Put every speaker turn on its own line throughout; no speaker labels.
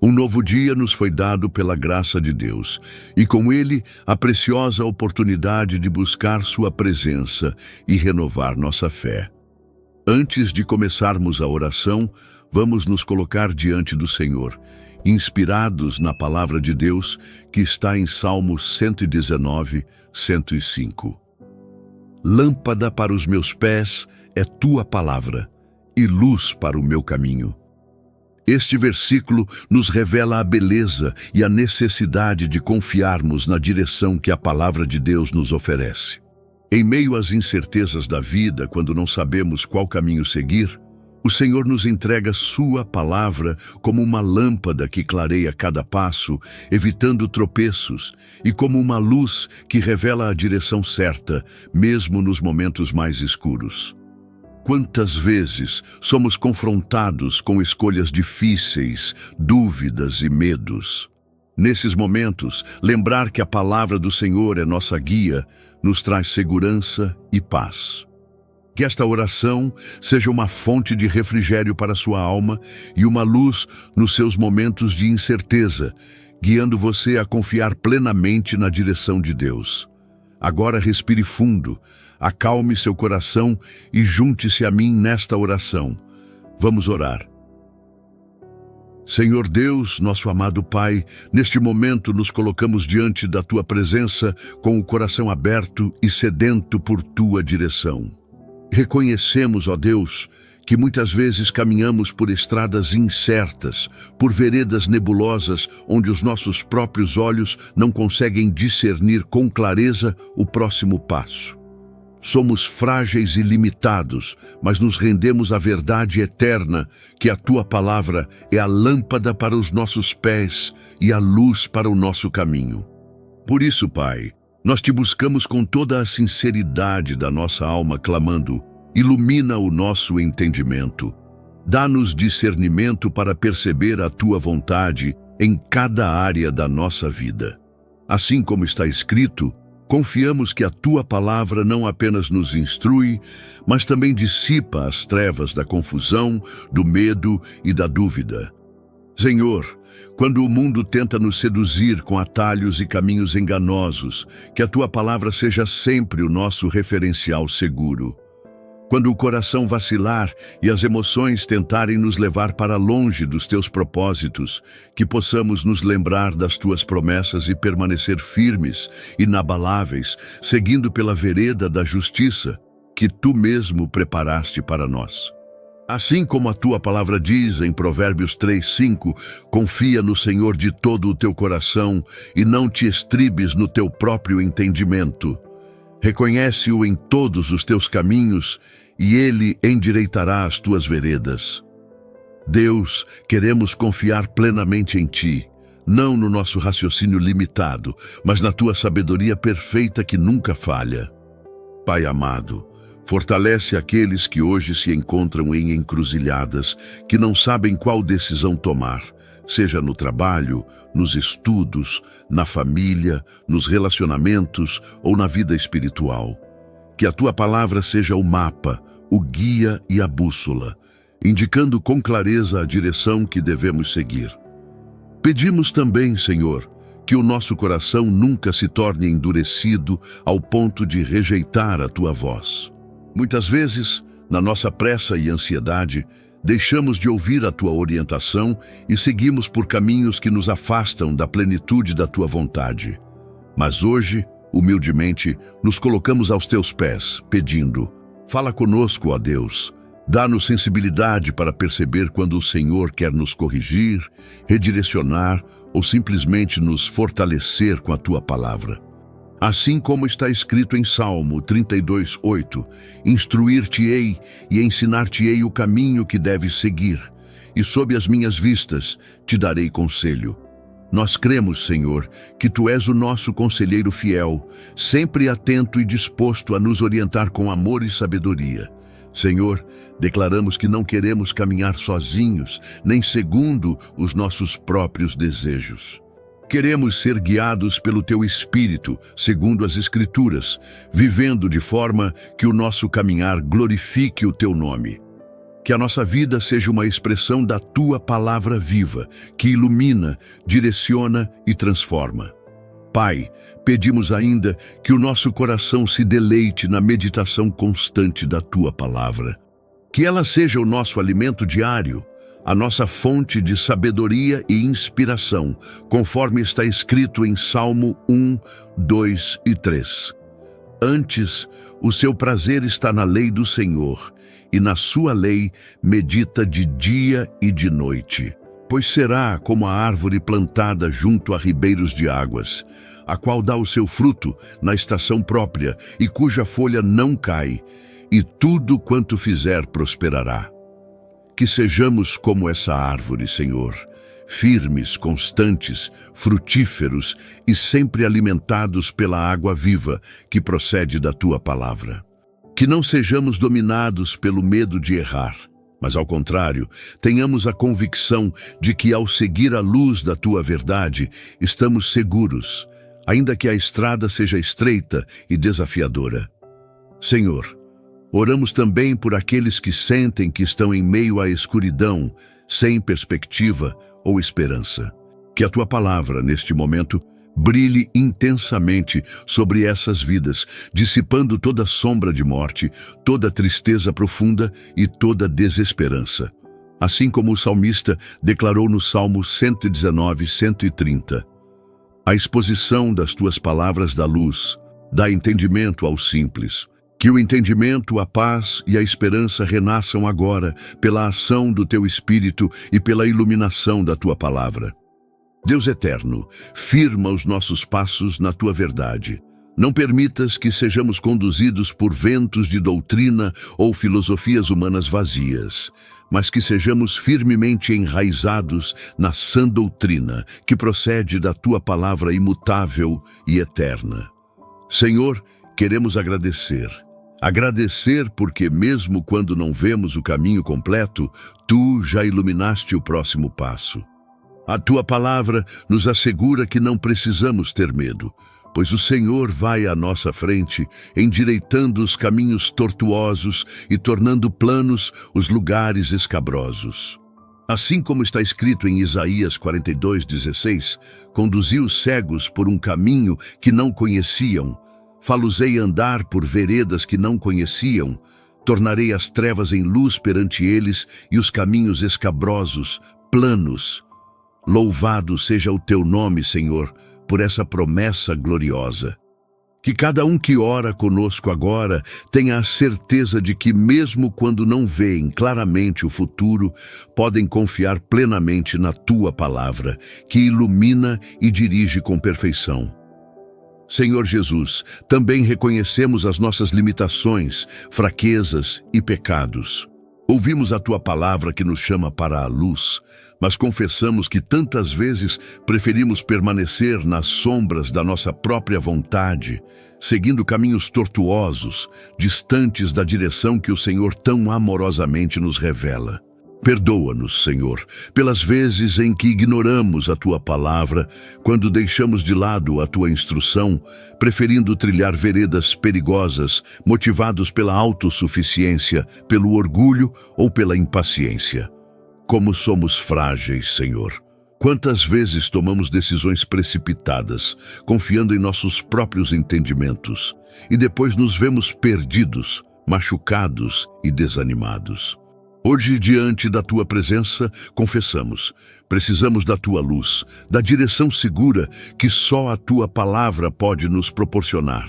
Um novo dia nos foi dado pela graça de Deus, e com ele a preciosa oportunidade de buscar sua presença e renovar nossa fé. Antes de começarmos a oração, vamos nos colocar diante do Senhor, inspirados na palavra de Deus que está em Salmos 119, 105. Lâmpada para os meus pés é tua palavra, e luz para o meu caminho. Este versículo nos revela a beleza e a necessidade de confiarmos na direção que a palavra de Deus nos oferece. Em meio às incertezas da vida, quando não sabemos qual caminho seguir, o Senhor nos entrega sua palavra como uma lâmpada que clareia cada passo, evitando tropeços, e como uma luz que revela a direção certa, mesmo nos momentos mais escuros. Quantas vezes somos confrontados com escolhas difíceis, dúvidas e medos? Nesses momentos, lembrar que a palavra do Senhor é nossa guia nos traz segurança e paz. Que esta oração seja uma fonte de refrigério para sua alma e uma luz nos seus momentos de incerteza, guiando você a confiar plenamente na direção de Deus. Agora respire fundo, acalme seu coração e junte-se a mim nesta oração. Vamos orar. Senhor Deus, nosso amado Pai, neste momento nos colocamos diante da Tua presença com o coração aberto e sedento por Tua direção. Reconhecemos, ó Deus, que muitas vezes caminhamos por estradas incertas, por veredas nebulosas, onde os nossos próprios olhos não conseguem discernir com clareza o próximo passo. Somos frágeis e limitados, mas nos rendemos à verdade eterna, que a Tua palavra é a lâmpada para os nossos pés e a luz para o nosso caminho. Por isso, Pai, nós Te buscamos com toda a sinceridade da nossa alma, clamando: ilumina o nosso entendimento. Dá-nos discernimento para perceber a Tua vontade em cada área da nossa vida. Assim como está escrito, confiamos que a Tua palavra não apenas nos instrui, mas também dissipa as trevas da confusão, do medo e da dúvida. Senhor, quando o mundo tenta nos seduzir com atalhos e caminhos enganosos, que a Tua palavra seja sempre o nosso referencial seguro. Quando o coração vacilar e as emoções tentarem nos levar para longe dos Teus propósitos, que possamos nos lembrar das Tuas promessas e permanecer firmes, inabaláveis, seguindo pela vereda da justiça que Tu mesmo preparaste para nós. Assim como a Tua palavra diz em Provérbios 3:5, confia no Senhor de todo o teu coração e não te estribes no teu próprio entendimento. Reconhece-o em todos os teus caminhos e Ele endireitará as tuas veredas. Deus, queremos confiar plenamente em Ti, não no nosso raciocínio limitado, mas na Tua sabedoria perfeita que nunca falha. Pai amado, fortalece aqueles que hoje se encontram em encruzilhadas, que não sabem qual decisão tomar, seja no trabalho, nos estudos, na família, nos relacionamentos ou na vida espiritual. Que a Tua palavra seja o mapa, o guia e a bússola, indicando com clareza a direção que devemos seguir. Pedimos também, Senhor, que o nosso coração nunca se torne endurecido ao ponto de rejeitar a Tua voz. Muitas vezes, na nossa pressa e ansiedade, deixamos de ouvir a Tua orientação e seguimos por caminhos que nos afastam da plenitude da Tua vontade. Mas hoje, humildemente, nos colocamos aos Teus pés, pedindo: fala conosco, ó Deus. Dá-nos sensibilidade para perceber quando o Senhor quer nos corrigir, redirecionar ou simplesmente nos fortalecer com a Tua palavra. Assim como está escrito em Salmo 32:8, instruir-te-ei e ensinar-te-ei o caminho que deves seguir, e sob as minhas vistas te darei conselho. Nós cremos, Senhor, que Tu és o nosso conselheiro fiel, sempre atento e disposto a nos orientar com amor e sabedoria. Senhor, declaramos que não queremos caminhar sozinhos, nem segundo os nossos próprios desejos. Queremos ser guiados pelo Teu Espírito, segundo as Escrituras, vivendo de forma que o nosso caminhar glorifique o Teu nome. Que a nossa vida seja uma expressão da Tua palavra viva, que ilumina, direciona e transforma. Pai, pedimos ainda que o nosso coração se deleite na meditação constante da Tua palavra. Que ela seja o nosso alimento diário, a nossa fonte de sabedoria e inspiração, conforme está escrito em Salmo 1, 2 e 3. Antes, o seu prazer está na lei do Senhor, e na sua lei medita de dia e de noite. Pois será como a árvore plantada junto a ribeiros de águas, a qual dá o seu fruto na estação própria e cuja folha não cai, e tudo quanto fizer prosperará. Que sejamos como essa árvore, Senhor, firmes, constantes, frutíferos e sempre alimentados pela água viva que procede da Tua palavra. Que não sejamos dominados pelo medo de errar, mas ao contrário, tenhamos a convicção de que ao seguir a luz da Tua verdade, estamos seguros, ainda que a estrada seja estreita e desafiadora. Senhor, oramos também por aqueles que sentem que estão em meio à escuridão, sem perspectiva ou esperança. Que a Tua palavra, neste momento, brilhe intensamente sobre essas vidas, dissipando toda sombra de morte, toda tristeza profunda e toda desesperança. Assim como o salmista declarou no Salmo 119, 130. A exposição das Tuas palavras dá luz, dá entendimento aos simples. Que o entendimento, a paz e a esperança renasçam agora pela ação do Teu Espírito e pela iluminação da Tua palavra. Deus eterno, firma os nossos passos na Tua verdade. Não permitas que sejamos conduzidos por ventos de doutrina ou filosofias humanas vazias, mas que sejamos firmemente enraizados na sã doutrina que procede da Tua palavra imutável e eterna. Senhor, queremos agradecer. Agradecer porque mesmo quando não vemos o caminho completo, Tu já iluminaste o próximo passo. A Tua palavra nos assegura que não precisamos ter medo, pois o Senhor vai à nossa frente, endireitando os caminhos tortuosos e tornando planos os lugares escabrosos. Assim como está escrito em Isaías 42:16, conduzi os cegos por um caminho que não conheciam, fá-los-ei andar por veredas que não conheciam, tornarei as trevas em luz perante eles e os caminhos escabrosos, planos. Louvado seja o Teu nome, Senhor, por essa promessa gloriosa. Que cada um que ora conosco agora tenha a certeza de que mesmo quando não veem claramente o futuro, podem confiar plenamente na Tua palavra, que ilumina e dirige com perfeição. Senhor Jesus, também reconhecemos as nossas limitações, fraquezas e pecados. Ouvimos a Tua palavra que nos chama para a luz, mas confessamos que tantas vezes preferimos permanecer nas sombras da nossa própria vontade, seguindo caminhos tortuosos, distantes da direção que o Senhor tão amorosamente nos revela. Perdoa-nos, Senhor, pelas vezes em que ignoramos a Tua palavra, quando deixamos de lado a Tua instrução, preferindo trilhar veredas perigosas, motivados pela autossuficiência, pelo orgulho ou pela impaciência. Como somos frágeis, Senhor. Quantas vezes tomamos decisões precipitadas, confiando em nossos próprios entendimentos, e depois nos vemos perdidos, machucados e desanimados. Hoje, diante da Tua presença, confessamos, precisamos da Tua luz, da direção segura que só a Tua palavra pode nos proporcionar.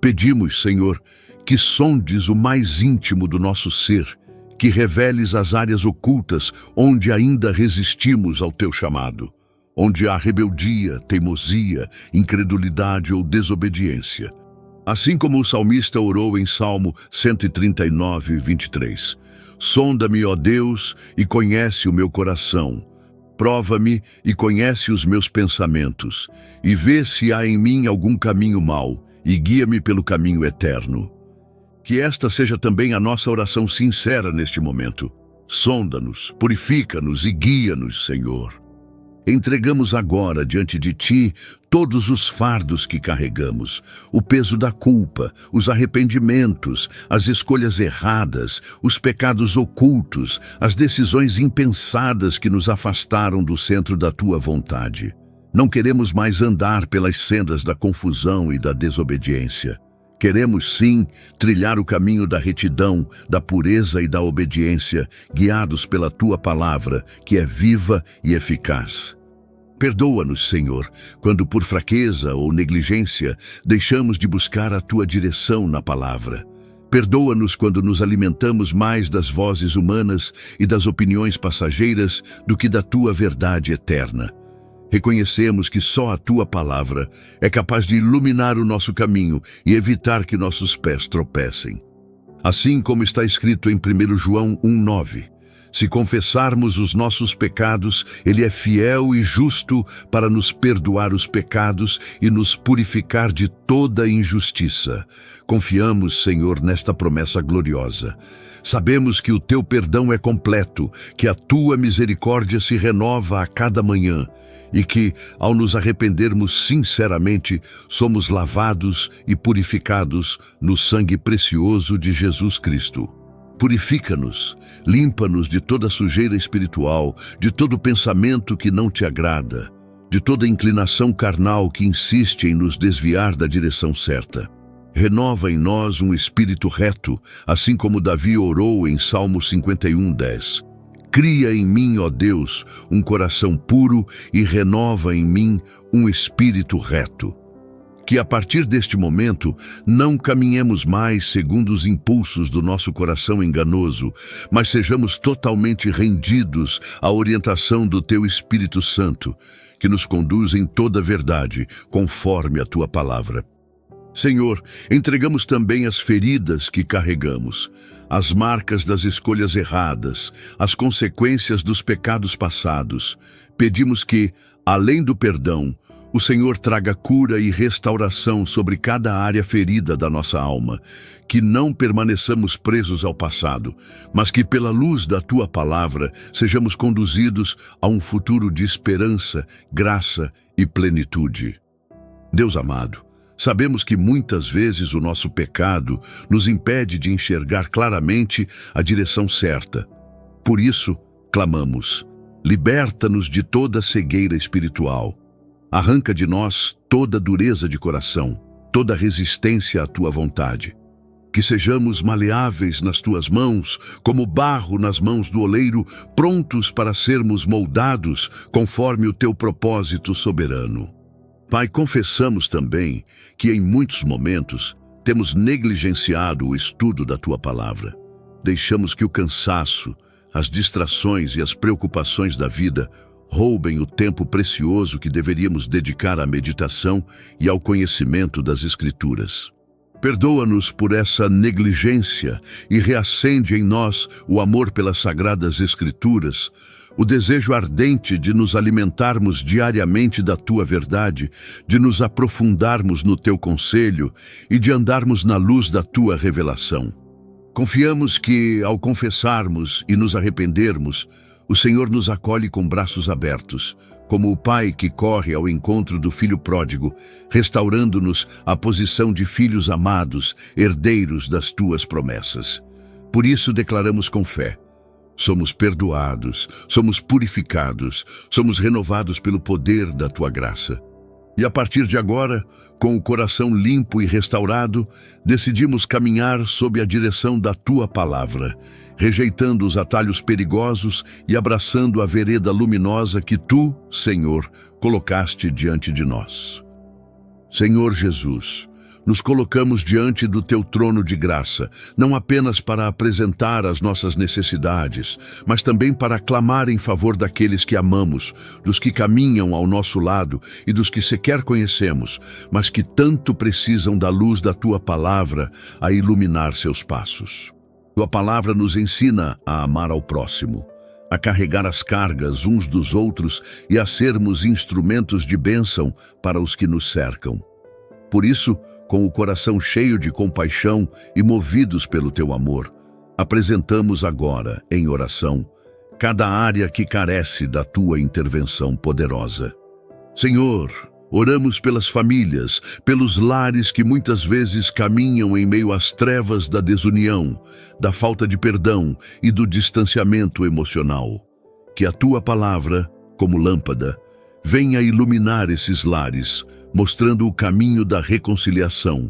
Pedimos, Senhor, que sondes o mais íntimo do nosso ser, que reveles as áreas ocultas onde ainda resistimos ao Teu chamado, onde há rebeldia, teimosia, incredulidade ou desobediência. Assim como o salmista orou em Salmo 139, 23. Sonda-me, ó Deus, e conhece o meu coração. Prova-me e conhece os meus pensamentos, e vê se há em mim algum caminho mau, e guia-me pelo caminho eterno. Que esta seja também a nossa oração sincera neste momento. Sonda-nos, purifica-nos e guia-nos, Senhor. Entregamos agora diante de Ti todos os fardos que carregamos, o peso da culpa, os arrependimentos, as escolhas erradas, os pecados ocultos, as decisões impensadas que nos afastaram do centro da Tua vontade. Não queremos mais andar pelas sendas da confusão e da desobediência. Queremos, sim, trilhar o caminho da retidão, da pureza e da obediência, guiados pela Tua palavra, que é viva e eficaz. Perdoa-nos, Senhor, quando por fraqueza ou negligência deixamos de buscar a Tua direção na palavra. Perdoa-nos quando nos alimentamos mais das vozes humanas e das opiniões passageiras do que da Tua verdade eterna. Reconhecemos que só a Tua palavra é capaz de iluminar o nosso caminho e evitar que nossos pés tropecem. Assim como está escrito em 1 João 1,9, se confessarmos os nossos pecados, Ele é fiel e justo para nos perdoar os pecados e nos purificar de toda injustiça. Confiamos, Senhor, nesta promessa gloriosa. Sabemos que o Teu perdão é completo, que a Tua misericórdia se renova a cada manhã e que, ao nos arrependermos sinceramente, somos lavados e purificados no sangue precioso de Jesus Cristo. Purifica-nos, limpa-nos de toda sujeira espiritual, de todo pensamento que não Te agrada, de toda inclinação carnal que insiste em nos desviar da direção certa. Renova em nós um espírito reto, assim como Davi orou em Salmo 51:10. Cria em mim, ó Deus, um coração puro e renova em mim um espírito reto. Que a partir deste momento não caminhemos mais segundo os impulsos do nosso coração enganoso, mas sejamos totalmente rendidos à orientação do Teu Espírito Santo, que nos conduz em toda a verdade, conforme a Tua palavra. Senhor, entregamos também as feridas que carregamos, as marcas das escolhas erradas, as consequências dos pecados passados. Pedimos que, além do perdão, o Senhor traga cura e restauração sobre cada área ferida da nossa alma, que não permaneçamos presos ao passado, mas que pela luz da Tua palavra sejamos conduzidos a um futuro de esperança, graça e plenitude. Deus amado, sabemos que muitas vezes o nosso pecado nos impede de enxergar claramente a direção certa. Por isso, clamamos: liberta-nos de toda cegueira espiritual. Arranca de nós toda dureza de coração, toda resistência à Tua vontade. Que sejamos maleáveis nas Tuas mãos, como barro nas mãos do oleiro, prontos para sermos moldados conforme o Teu propósito soberano. Pai, confessamos também que em muitos momentos temos negligenciado o estudo da Tua palavra. Deixamos que o cansaço, as distrações e as preocupações da vida roubem o tempo precioso que deveríamos dedicar à meditação e ao conhecimento das Escrituras. Perdoa-nos por essa negligência e reacende em nós o amor pelas Sagradas Escrituras, o desejo ardente de nos alimentarmos diariamente da Tua verdade, de nos aprofundarmos no Teu conselho e de andarmos na luz da Tua revelação. Confiamos que, ao confessarmos e nos arrependermos, o Senhor nos acolhe com braços abertos, como o pai que corre ao encontro do filho pródigo, restaurando-nos à posição de filhos amados, herdeiros das Tuas promessas. Por isso declaramos com fé: somos perdoados, somos purificados, somos renovados pelo poder da Tua graça. E a partir de agora, com o coração limpo e restaurado, decidimos caminhar sob a direção da Tua palavra, rejeitando os atalhos perigosos e abraçando a vereda luminosa que Tu, Senhor, colocaste diante de nós. Senhor Jesus, nos colocamos diante do Teu trono de graça, não apenas para apresentar as nossas necessidades, mas também para clamar em favor daqueles que amamos, dos que caminham ao nosso lado e dos que sequer conhecemos, mas que tanto precisam da luz da Tua palavra a iluminar seus passos. Tua palavra nos ensina a amar ao próximo, a carregar as cargas uns dos outros e a sermos instrumentos de bênção para os que nos cercam. Por isso, com o coração cheio de compaixão e movidos pelo Teu amor, apresentamos agora, em oração, cada área que carece da tua intervenção poderosa. Senhor, oramos pelas famílias, pelos lares que muitas vezes caminham em meio às trevas da desunião, da falta de perdão e do distanciamento emocional. Que a tua palavra, como lâmpada, venha iluminar esses lares, mostrando o caminho da reconciliação,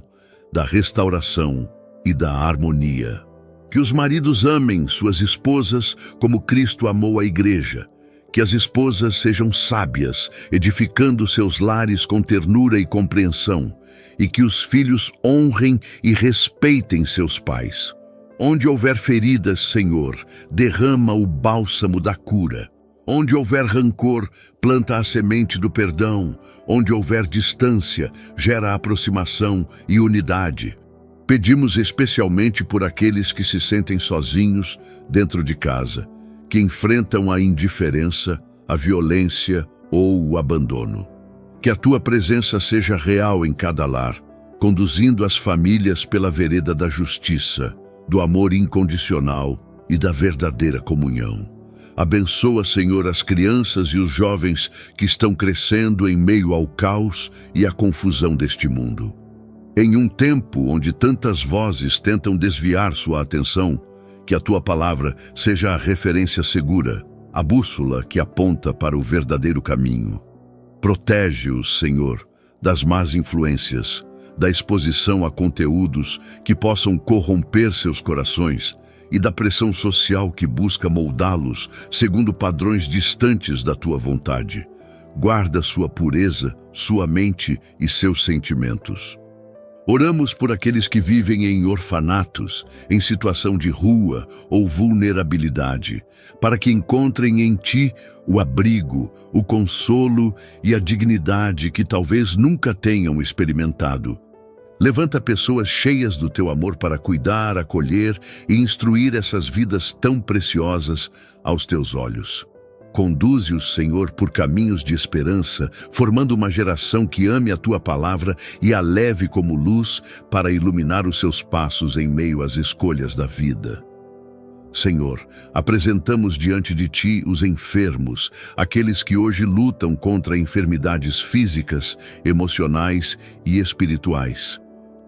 da restauração e da harmonia. Que os maridos amem suas esposas como Cristo amou a igreja. Que as esposas sejam sábias, edificando seus lares com ternura e compreensão, e que os filhos honrem e respeitem seus pais. Onde houver feridas, Senhor, derrama o bálsamo da cura. Onde houver rancor, planta a semente do perdão. Onde houver distância, gera aproximação e unidade. Pedimos especialmente por aqueles que se sentem sozinhos dentro de casa, que enfrentam a indiferença, a violência ou o abandono. Que a tua presença seja real em cada lar, conduzindo as famílias pela vereda da justiça, do amor incondicional e da verdadeira comunhão. Abençoa, Senhor, as crianças e os jovens que estão crescendo em meio ao caos e à confusão deste mundo. Em um tempo onde tantas vozes tentam desviar sua atenção, que a tua palavra seja a referência segura, a bússola que aponta para o verdadeiro caminho. Protege-os, Senhor, das más influências, da exposição a conteúdos que possam corromper seus corações e da pressão social que busca moldá-los segundo padrões distantes da tua vontade. Guarda sua pureza, sua mente e seus sentimentos. Oramos por aqueles que vivem em orfanatos, em situação de rua ou vulnerabilidade, para que encontrem em Ti o abrigo, o consolo e a dignidade que talvez nunca tenham experimentado. Levanta pessoas cheias do Teu amor para cuidar, acolher e instruir essas vidas tão preciosas aos Teus olhos. Conduze-os, Senhor, por caminhos de esperança, formando uma geração que ame a Tua palavra e a leve como luz para iluminar os seus passos em meio às escolhas da vida. Senhor, apresentamos diante de Ti os enfermos, aqueles que hoje lutam contra enfermidades físicas, emocionais e espirituais.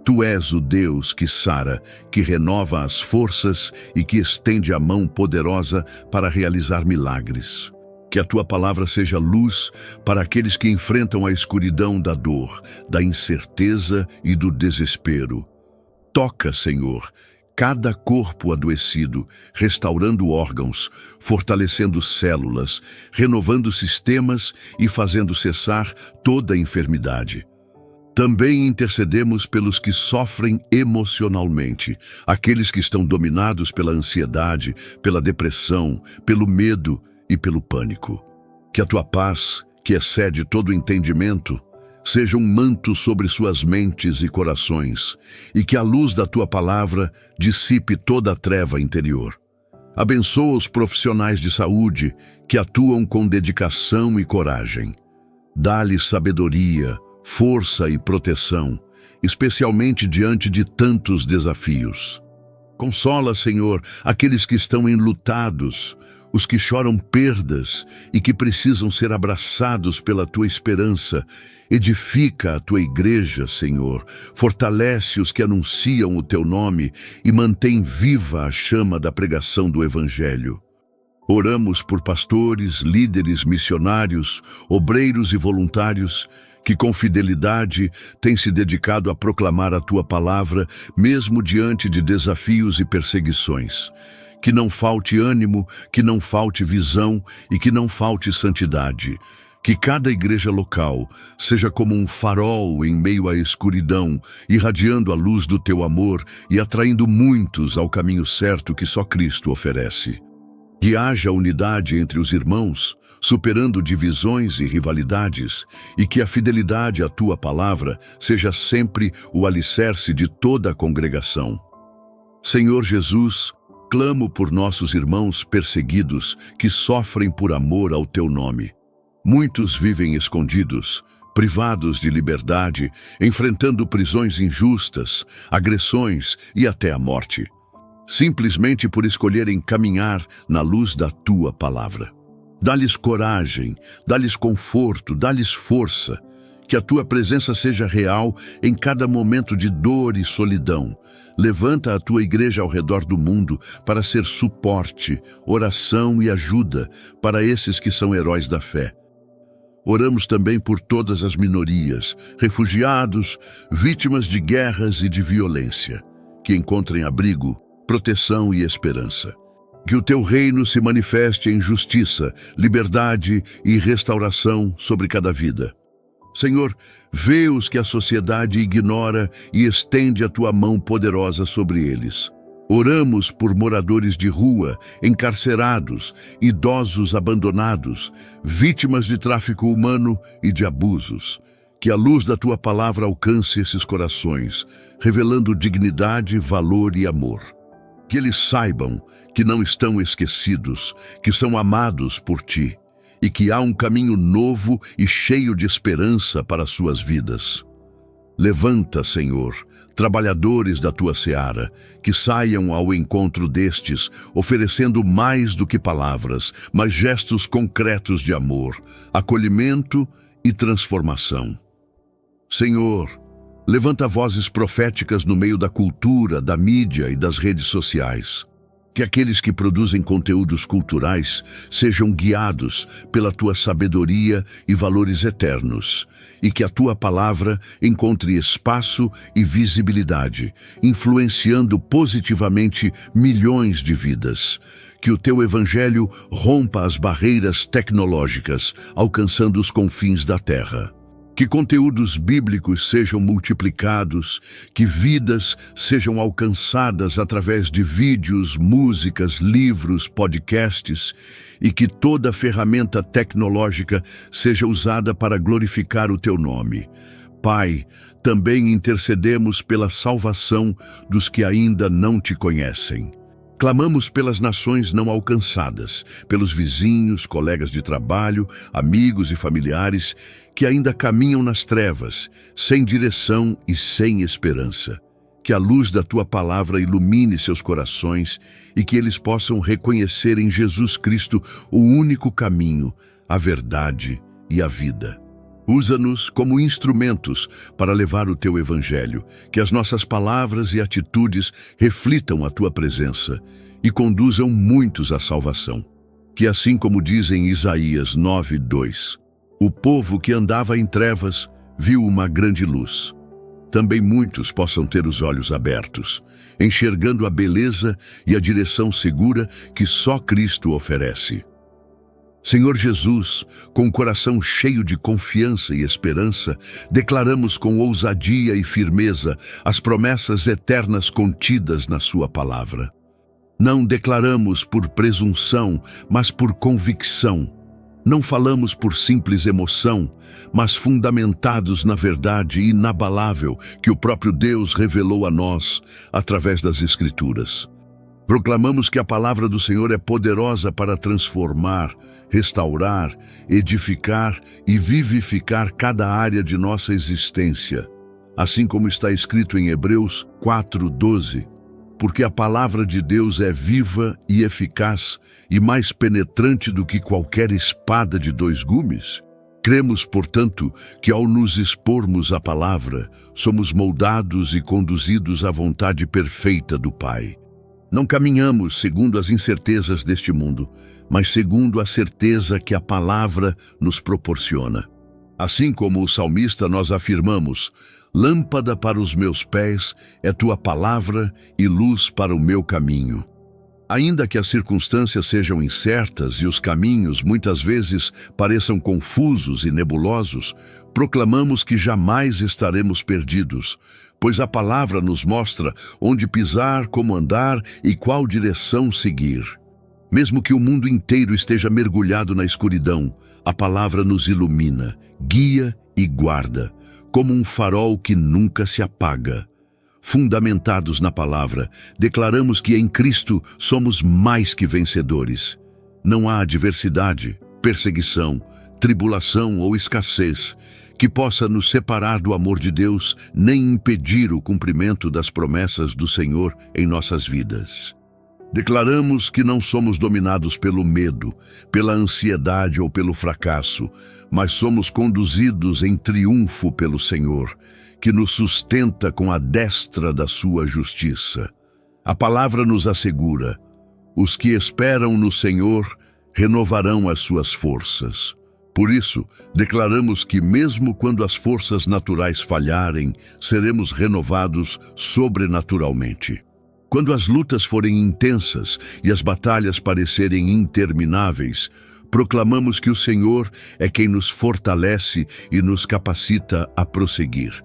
Tu és o Deus que sara, que renova as forças e que estende a mão poderosa para realizar milagres. Que a Tua palavra seja luz para aqueles que enfrentam a escuridão da dor, da incerteza e do desespero. Toca, Senhor, cada corpo adoecido, restaurando órgãos, fortalecendo células, renovando sistemas e fazendo cessar toda enfermidade. Também intercedemos pelos que sofrem emocionalmente, aqueles que estão dominados pela ansiedade, pela depressão, pelo medo e pelo pânico. Que a Tua paz, que excede todo entendimento, seja um manto sobre suas mentes e corações, e que a luz da Tua palavra dissipe toda a treva interior. Abençoa os profissionais de saúde que atuam com dedicação e coragem. Dá-lhes sabedoria, força e proteção, especialmente diante de tantos desafios. Consola, Senhor, aqueles que estão enlutados, os que choram perdas e que precisam ser abraçados pela Tua esperança. Edifica a Tua igreja, Senhor, fortalece os que anunciam o Teu nome e mantém viva a chama da pregação do Evangelho. Oramos por pastores, líderes, missionários, obreiros e voluntários que com fidelidade têm se dedicado a proclamar a Tua palavra, mesmo diante de desafios e perseguições. Que não falte ânimo, que não falte visão e que não falte santidade. Que cada igreja local seja como um farol em meio à escuridão, irradiando a luz do Teu amor e atraindo muitos ao caminho certo que só Cristo oferece. Que haja unidade entre os irmãos, superando divisões e rivalidades, e que a fidelidade à Tua palavra seja sempre o alicerce de toda a congregação. Senhor Jesus, clamo por nossos irmãos perseguidos que sofrem por amor ao Teu nome. Muitos vivem escondidos, privados de liberdade, enfrentando prisões injustas, agressões e até a morte. simplesmente por escolherem caminhar na luz da tua palavra. Dá-lhes coragem, dá-lhes conforto, dá-lhes força, que a tua presença seja real em cada momento de dor e solidão. Levanta a tua igreja ao redor do mundo para ser suporte, oração e ajuda para esses que são heróis da fé. Oramos também por todas as minorias, refugiados, vítimas de guerras e de violência, que encontrem abrigo, proteção e esperança. Que o teu reino se manifeste em justiça, liberdade e restauração sobre cada vida. Senhor, vê os que a sociedade ignora e estende a tua mão poderosa sobre eles. Oramos por moradores de rua, encarcerados, idosos abandonados, vítimas de tráfico humano e de abusos. Que a luz da tua palavra alcance esses corações, revelando dignidade, valor e amor. Que eles saibam que não estão esquecidos, que são amados por ti, e que há um caminho novo e cheio de esperança para suas vidas. Levanta, Senhor, trabalhadores da tua seara, que saiam ao encontro destes, oferecendo mais do que palavras, mas gestos concretos de amor, acolhimento e transformação. Senhor, levanta vozes proféticas no meio da cultura, da mídia e das redes sociais. Que aqueles que produzem conteúdos culturais sejam guiados pela tua sabedoria e valores eternos, e que a tua palavra encontre espaço e visibilidade, influenciando positivamente milhões de vidas. Que o teu evangelho rompa as barreiras tecnológicas, alcançando os confins da terra. Que conteúdos bíblicos sejam multiplicados, que vidas sejam alcançadas através de vídeos, músicas, livros, podcasts, e que toda ferramenta tecnológica seja usada para glorificar o teu nome. Pai, também intercedemos pela salvação dos que ainda não te conhecem. Clamamos pelas nações não alcançadas, pelos vizinhos, colegas de trabalho, amigos e familiares que ainda caminham nas trevas, sem direção e sem esperança. Que a luz da tua palavra ilumine seus corações e que eles possam reconhecer em Jesus Cristo o único caminho, a verdade e a vida. Usa-nos como instrumentos para levar o teu evangelho, que as nossas palavras e atitudes reflitam a tua presença e conduzam muitos à salvação. Que assim como diz em Isaías 9:2, o povo que andava em trevas viu uma grande luz. Também muitos possam ter os olhos abertos, enxergando a beleza e a direção segura que só Cristo oferece. Senhor Jesus, com o coração cheio de confiança e esperança, declaramos com ousadia e firmeza as promessas eternas contidas na sua palavra. Não declaramos por presunção, mas por convicção. Não falamos por simples emoção, mas fundamentados na verdade inabalável que o próprio Deus revelou a nós através das Escrituras. Proclamamos que a palavra do Senhor é poderosa para transformar, restaurar, edificar e vivificar cada área de nossa existência, assim como está escrito em Hebreus 4:12, porque a palavra de Deus é viva e eficaz e mais penetrante do que qualquer espada de 2 gumes. Cremos, portanto, que ao nos expormos à palavra, somos moldados e conduzidos à vontade perfeita do Pai. Não caminhamos segundo as incertezas deste mundo, mas segundo a certeza que a palavra nos proporciona. Assim como o salmista, nós afirmamos: lâmpada para os meus pés é tua palavra e luz para o meu caminho. Ainda que as circunstâncias sejam incertas e os caminhos muitas vezes pareçam confusos e nebulosos, proclamamos que jamais estaremos perdidos, pois a palavra nos mostra onde pisar, como andar e qual direção seguir. Mesmo que o mundo inteiro esteja mergulhado na escuridão, a palavra nos ilumina, guia e guarda, como um farol que nunca se apaga. Fundamentados na palavra, declaramos que em Cristo somos mais que vencedores. Não há adversidade, perseguição, tribulação ou escassez, que possa nos separar do amor de Deus, nem impedir o cumprimento das promessas do Senhor em nossas vidas. Declaramos que não somos dominados pelo medo, pela ansiedade ou pelo fracasso, mas somos conduzidos em triunfo pelo Senhor, que nos sustenta com a destra da sua justiça. A palavra nos assegura: os que esperam no Senhor renovarão as suas forças. Por isso, declaramos que mesmo quando as forças naturais falharem, seremos renovados sobrenaturalmente. Quando as lutas forem intensas e as batalhas parecerem intermináveis, proclamamos que o Senhor é quem nos fortalece e nos capacita a prosseguir.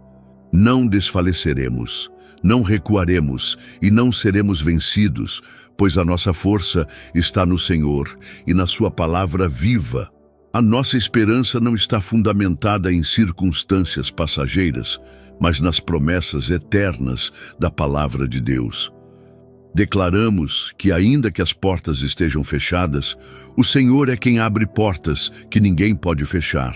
Não desfaleceremos, não recuaremos e não seremos vencidos, pois a nossa força está no Senhor e na sua palavra viva. A nossa esperança não está fundamentada em circunstâncias passageiras, mas nas promessas eternas da palavra de Deus. Declaramos que, ainda que as portas estejam fechadas, o Senhor é quem abre portas que ninguém pode fechar.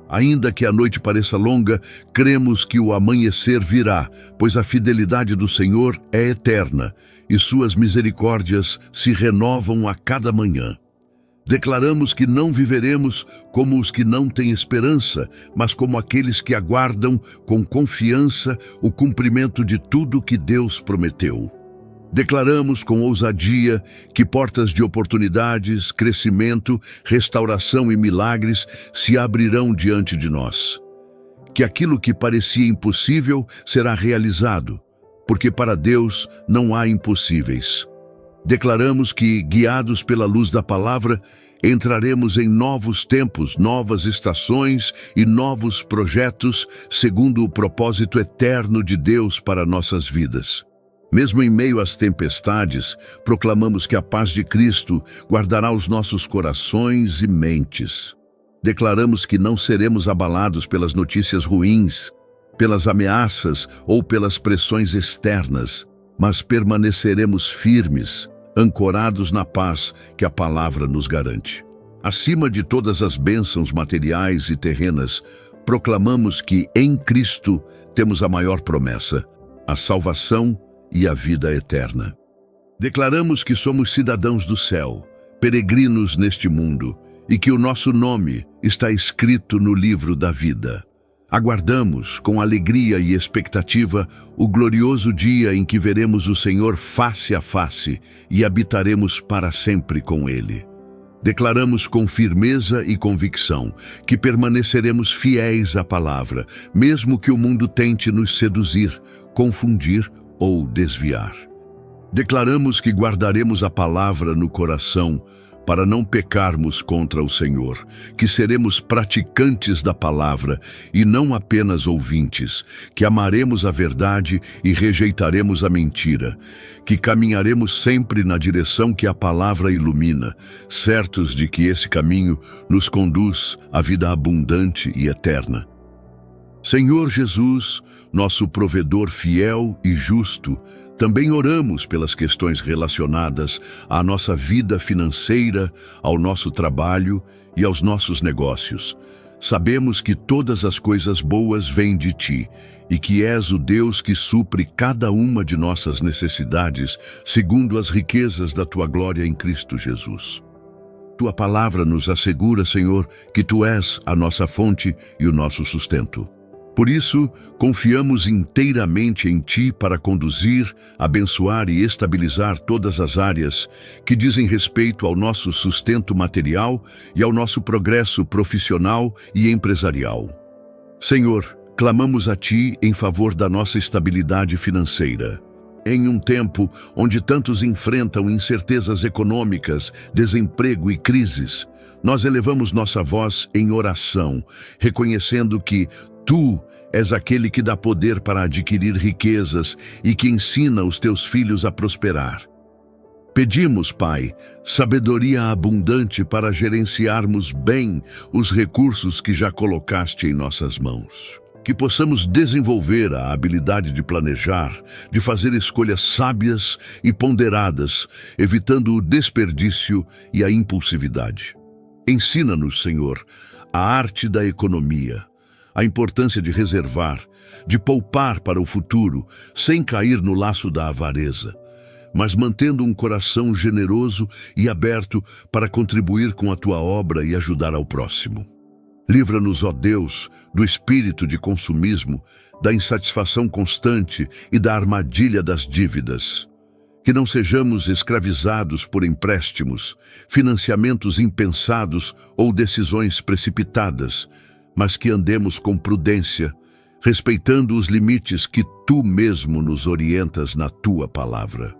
Ainda que a noite pareça longa, cremos que o amanhecer virá, pois a fidelidade do Senhor é eterna e suas misericórdias se renovam a cada manhã. Declaramos que não viveremos como os que não têm esperança, mas como aqueles que aguardam com confiança o cumprimento de tudo que Deus prometeu. Declaramos com ousadia que portas de oportunidades, crescimento, restauração e milagres se abrirão diante de nós. Que aquilo que parecia impossível será realizado, porque para Deus não há impossíveis. Declaramos que, guiados pela luz da palavra, entraremos em novos tempos, novas estações e novos projetos, segundo o propósito eterno de Deus para nossas vidas. Mesmo em meio às tempestades, proclamamos que a paz de Cristo guardará os nossos corações e mentes. Declaramos que não seremos abalados pelas notícias ruins, pelas ameaças ou pelas pressões externas, mas permaneceremos firmes, ancorados na paz que a palavra nos garante. Acima de todas as bênçãos materiais e terrenas, proclamamos que em Cristo temos a maior promessa, a salvação e a vida eterna. Declaramos que somos cidadãos do céu, peregrinos neste mundo, e que o nosso nome está escrito no livro da vida. Aguardamos, com alegria e expectativa, o glorioso dia em que veremos o Senhor face a face e habitaremos para sempre com Ele. Declaramos com firmeza e convicção que permaneceremos fiéis à palavra, mesmo que o mundo tente nos seduzir, confundir ou desviar. Declaramos que guardaremos a palavra no coração para não pecarmos contra o Senhor, que seremos praticantes da palavra e não apenas ouvintes, que amaremos a verdade e rejeitaremos a mentira, que caminharemos sempre na direção que a palavra ilumina, certos de que esse caminho nos conduz à vida abundante e eterna. Senhor Jesus, nosso provedor fiel e justo, também oramos pelas questões relacionadas à nossa vida financeira, ao nosso trabalho e aos nossos negócios. Sabemos que todas as coisas boas vêm de Ti e que és o Deus que supre cada uma de nossas necessidades, segundo as riquezas da Tua glória em Cristo Jesus. Tua palavra nos assegura, Senhor, que Tu és a nossa fonte e o nosso sustento. Por isso, confiamos inteiramente em Ti para conduzir, abençoar e estabilizar todas as áreas que dizem respeito ao nosso sustento material e ao nosso progresso profissional e empresarial. Senhor, clamamos a Ti em favor da nossa estabilidade financeira. Em um tempo onde tantos enfrentam incertezas econômicas, desemprego e crises, nós elevamos nossa voz em oração, reconhecendo que Tu és aquele que dá poder para adquirir riquezas e que ensina os Teus filhos a prosperar. Pedimos, Pai, sabedoria abundante para gerenciarmos bem os recursos que já colocaste em nossas mãos. Que possamos desenvolver a habilidade de planejar, de fazer escolhas sábias e ponderadas, evitando o desperdício e a impulsividade. Ensina-nos, Senhor, a arte da economia, a importância de reservar, de poupar para o futuro, sem cair no laço da avareza, mas mantendo um coração generoso e aberto para contribuir com a tua obra e ajudar ao próximo. Livra-nos, ó Deus, do espírito de consumismo, da insatisfação constante e da armadilha das dívidas. Que não sejamos escravizados por empréstimos, financiamentos impensados ou decisões precipitadas, mas que andemos com prudência, respeitando os limites que tu mesmo nos orientas na tua palavra.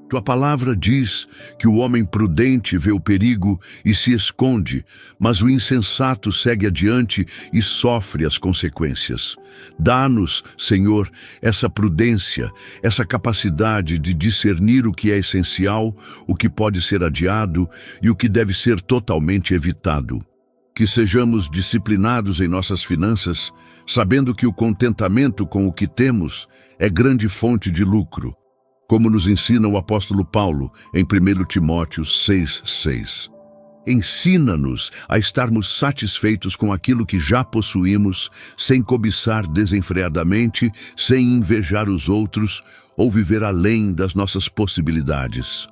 Tua palavra diz que o homem prudente vê o perigo e se esconde, mas o insensato segue adiante e sofre as consequências. Dá-nos, Senhor, essa prudência, essa capacidade de discernir o que é essencial, o que pode ser adiado e o que deve ser totalmente evitado. Que sejamos disciplinados em nossas finanças, sabendo que o contentamento com o que temos é grande fonte de lucro, como nos ensina o apóstolo Paulo em 1 Timóteo 6:6. Ensina-nos a estarmos satisfeitos com aquilo que já possuímos, sem cobiçar desenfreadamente, sem invejar os outros ou viver além das nossas possibilidades.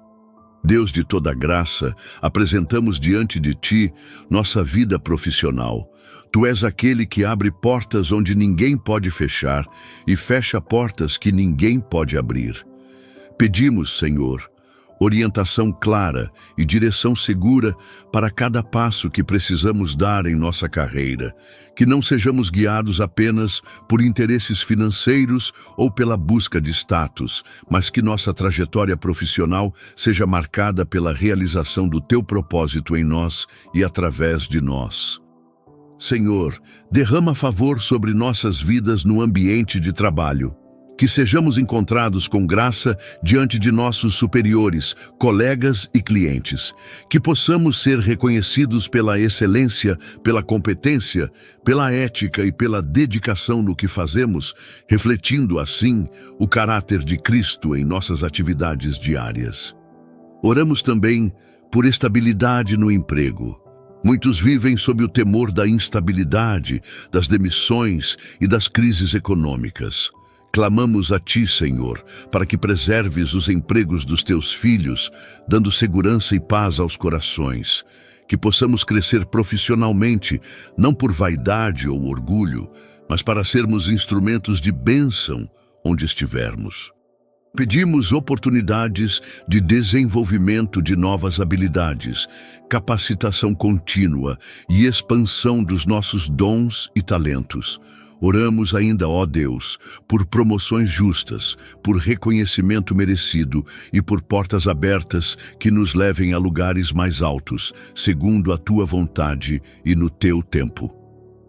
Deus de toda graça, apresentamos diante de Ti nossa vida profissional. Tu és aquele que abre portas onde ninguém pode fechar e fecha portas que ninguém pode abrir. Pedimos, Senhor, orientação clara e direção segura para cada passo que precisamos dar em nossa carreira, que não sejamos guiados apenas por interesses financeiros ou pela busca de status, mas que nossa trajetória profissional seja marcada pela realização do Teu propósito em nós e através de nós. Senhor, derrama favor sobre nossas vidas no ambiente de trabalho. Que sejamos encontrados com graça diante de nossos superiores, colegas e clientes. Que possamos ser reconhecidos pela excelência, pela competência, pela ética e pela dedicação no que fazemos, refletindo assim o caráter de Cristo em nossas atividades diárias. Oramos também por estabilidade no emprego. Muitos vivem sob o temor da instabilidade, das demissões e das crises econômicas. Clamamos a Ti, Senhor, para que preserves os empregos dos Teus filhos, dando segurança e paz aos corações. Que possamos crescer profissionalmente, não por vaidade ou orgulho, mas para sermos instrumentos de bênção onde estivermos. Pedimos oportunidades de desenvolvimento de novas habilidades, capacitação contínua e expansão dos nossos dons e talentos. Oramos ainda, ó Deus, por promoções justas, por reconhecimento merecido e por portas abertas que nos levem a lugares mais altos, segundo a Tua vontade e no Teu tempo.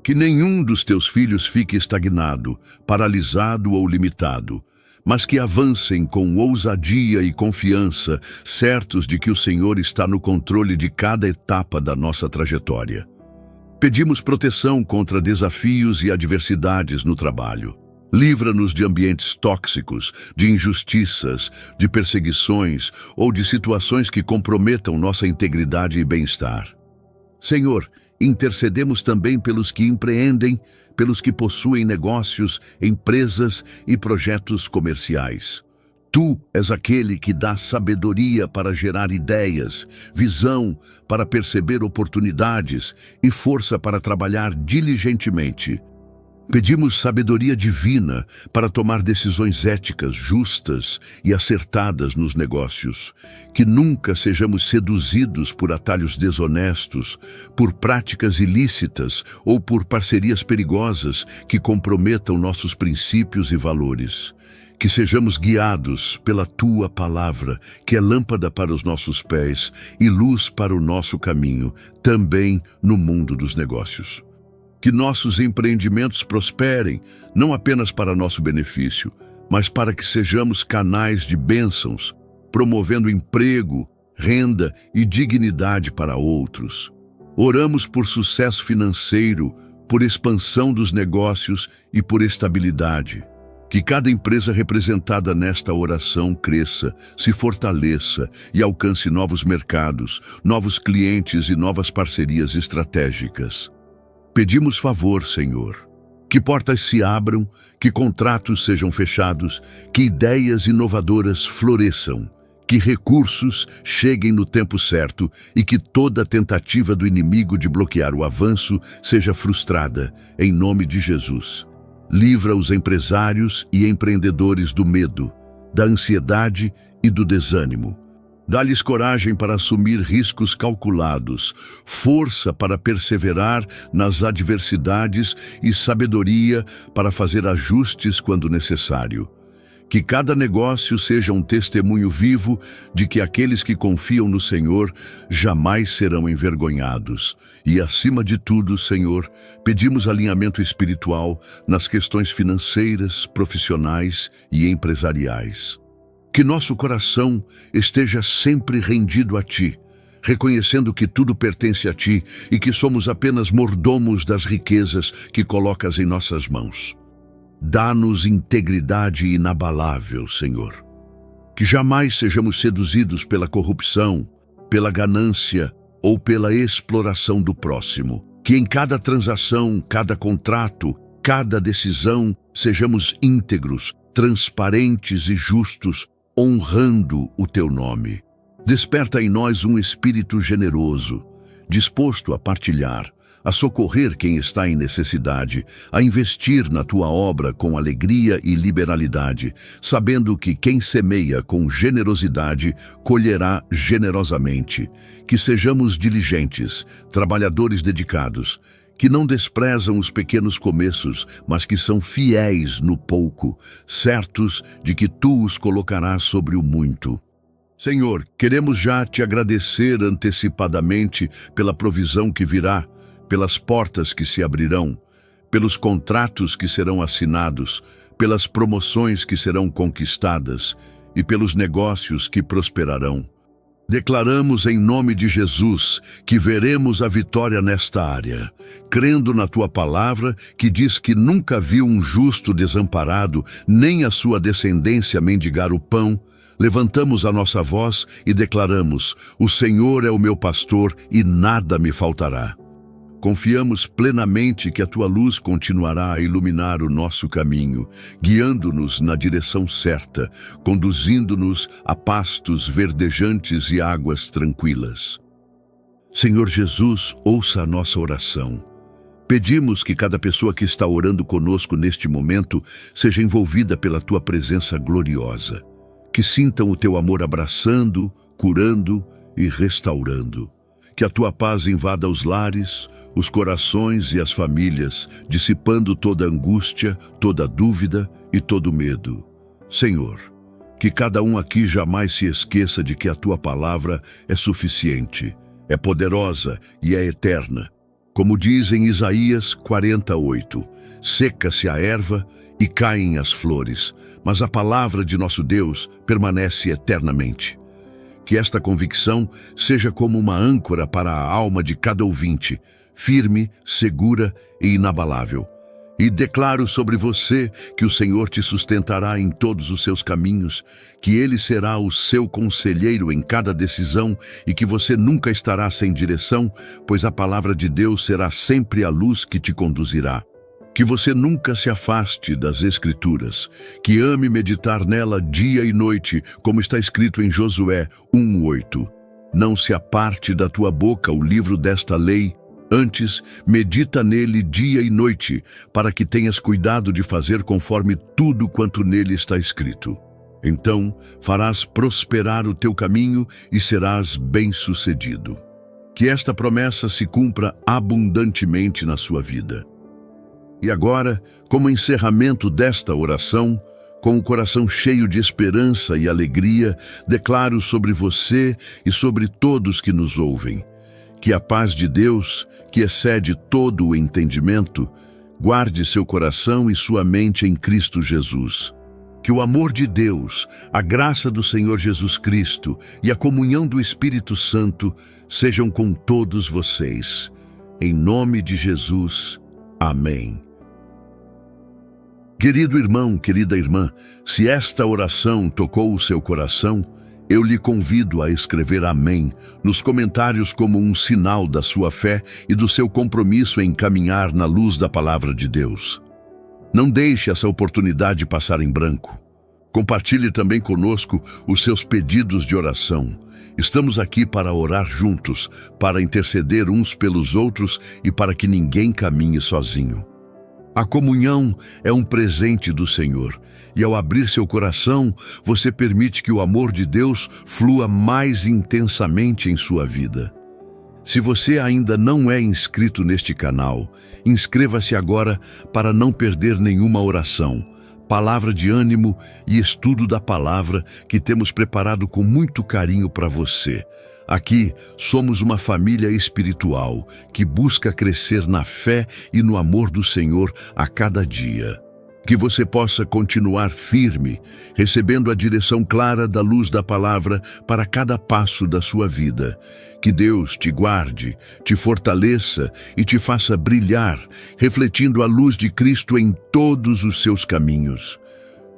Que nenhum dos Teus filhos fique estagnado, paralisado ou limitado, mas que avancem com ousadia e confiança, certos de que o Senhor está no controle de cada etapa da nossa trajetória. Pedimos proteção contra desafios e adversidades no trabalho. Livra-nos de ambientes tóxicos, de injustiças, de perseguições ou de situações que comprometam nossa integridade e bem-estar. Senhor, intercedemos também pelos que empreendem, pelos que possuem negócios, empresas e projetos comerciais. Tu és aquele que dá sabedoria para gerar ideias, visão para perceber oportunidades e força para trabalhar diligentemente. Pedimos sabedoria divina para tomar decisões éticas, justas e acertadas nos negócios. Que nunca sejamos seduzidos por atalhos desonestos, por práticas ilícitas ou por parcerias perigosas que comprometam nossos princípios e valores. Que sejamos guiados pela Tua palavra, que é lâmpada para os nossos pés e luz para o nosso caminho, também no mundo dos negócios. Que nossos empreendimentos prosperem, não apenas para nosso benefício, mas para que sejamos canais de bênçãos, promovendo emprego, renda e dignidade para outros. Oramos por sucesso financeiro, por expansão dos negócios e por estabilidade. Que cada empresa representada nesta oração cresça, se fortaleça e alcance novos mercados, novos clientes e novas parcerias estratégicas. Pedimos favor, Senhor. Que portas se abram, que contratos sejam fechados, que ideias inovadoras floresçam, que recursos cheguem no tempo certo e que toda tentativa do inimigo de bloquear o avanço seja frustrada, em nome de Jesus. Livra os empresários e empreendedores do medo, da ansiedade e do desânimo. Dá-lhes coragem para assumir riscos calculados, força para perseverar nas adversidades e sabedoria para fazer ajustes quando necessário. Que cada negócio seja um testemunho vivo de que aqueles que confiam no Senhor jamais serão envergonhados. E, acima de tudo, Senhor, pedimos alinhamento espiritual nas questões financeiras, profissionais e empresariais. Que nosso coração esteja sempre rendido a Ti, reconhecendo que tudo pertence a Ti e que somos apenas mordomos das riquezas que colocas em nossas mãos. Dá-nos integridade inabalável, Senhor. Que jamais sejamos seduzidos pela corrupção, pela ganância ou pela exploração do próximo. Que em cada transação, cada contrato, cada decisão, sejamos íntegros, transparentes e justos, honrando o Teu nome. Desperta em nós um espírito generoso, disposto a partilhar, a socorrer quem está em necessidade, a investir na Tua obra com alegria e liberalidade, sabendo que quem semeia com generosidade colherá generosamente. Que sejamos diligentes, trabalhadores dedicados, que não desprezam os pequenos começos, mas que são fiéis no pouco, certos de que Tu os colocarás sobre o muito. Senhor, queremos já Te agradecer antecipadamente pela provisão que virá, pelas portas que se abrirão, pelos contratos que serão assinados, pelas promoções que serão conquistadas e pelos negócios que prosperarão. Declaramos em nome de Jesus que veremos a vitória nesta área, crendo na Tua palavra que diz que nunca viu um justo desamparado, nem a sua descendência mendigar o pão. Levantamos a nossa voz e declaramos: o Senhor é o meu pastor e nada me faltará. Confiamos plenamente que a Tua luz continuará a iluminar o nosso caminho, guiando-nos na direção certa, conduzindo-nos a pastos verdejantes e águas tranquilas. Senhor Jesus, ouça a nossa oração. Pedimos que cada pessoa que está orando conosco neste momento seja envolvida pela Tua presença gloriosa. Que sintam o Teu amor abraçando, curando e restaurando. Que a Tua paz invada os lares, os corações e as famílias, dissipando toda angústia, toda dúvida e todo medo. Senhor, que cada um aqui jamais se esqueça de que a Tua palavra é suficiente, é poderosa e é eterna. Como diz em Isaías 48, seca-se a erva e caem as flores, mas a palavra de nosso Deus permanece eternamente. Que esta convicção seja como uma âncora para a alma de cada ouvinte, firme, segura e inabalável. E declaro sobre você que o Senhor te sustentará em todos os seus caminhos, que Ele será o seu conselheiro em cada decisão e que você nunca estará sem direção, pois a palavra de Deus será sempre a luz que te conduzirá. Que você nunca se afaste das Escrituras, que ame meditar nela dia e noite, como está escrito em Josué 1:8. Não se aparte da tua boca o livro desta lei, antes medita nele dia e noite, para que tenhas cuidado de fazer conforme tudo quanto nele está escrito. Então farás prosperar o teu caminho e serás bem-sucedido. Que esta promessa se cumpra abundantemente na sua vida. E agora, como encerramento desta oração, com o coração cheio de esperança e alegria, declaro sobre você e sobre todos que nos ouvem, que a paz de Deus, que excede todo o entendimento, guarde seu coração e sua mente em Cristo Jesus. Que o amor de Deus, a graça do Senhor Jesus Cristo e a comunhão do Espírito Santo sejam com todos vocês. Em nome de Jesus. Amém. Querido irmão, querida irmã, se esta oração tocou o seu coração, Eu lhe convido a escrever amém nos comentários como um sinal da sua fé e do seu compromisso em caminhar na luz da palavra de Deus. Não deixe essa oportunidade passar em branco. Compartilhe também conosco os seus pedidos de oração. Estamos aqui para orar juntos, para interceder uns pelos outros e para que ninguém caminhe sozinho. A comunhão é um presente do Senhor, e ao abrir seu coração, você permite que o amor de Deus flua mais intensamente em sua vida. Se você ainda não é inscrito neste canal, inscreva-se agora para não perder nenhuma oração, palavra de ânimo e estudo da palavra que temos preparado com muito carinho para você. Aqui somos uma família espiritual que busca crescer na fé e no amor do Senhor a cada dia. Que você possa continuar firme, recebendo a direção clara da luz da palavra para cada passo da sua vida. Que Deus te guarde, te fortaleça e te faça brilhar, refletindo a luz de Cristo em todos os seus caminhos.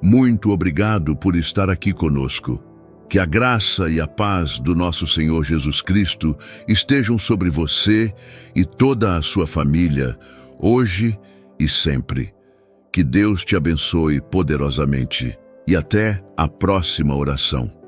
Muito obrigado por estar aqui conosco. Que a graça e a paz do nosso Senhor Jesus Cristo estejam sobre você e toda a sua família, hoje e sempre. Que Deus te abençoe poderosamente e até a próxima oração.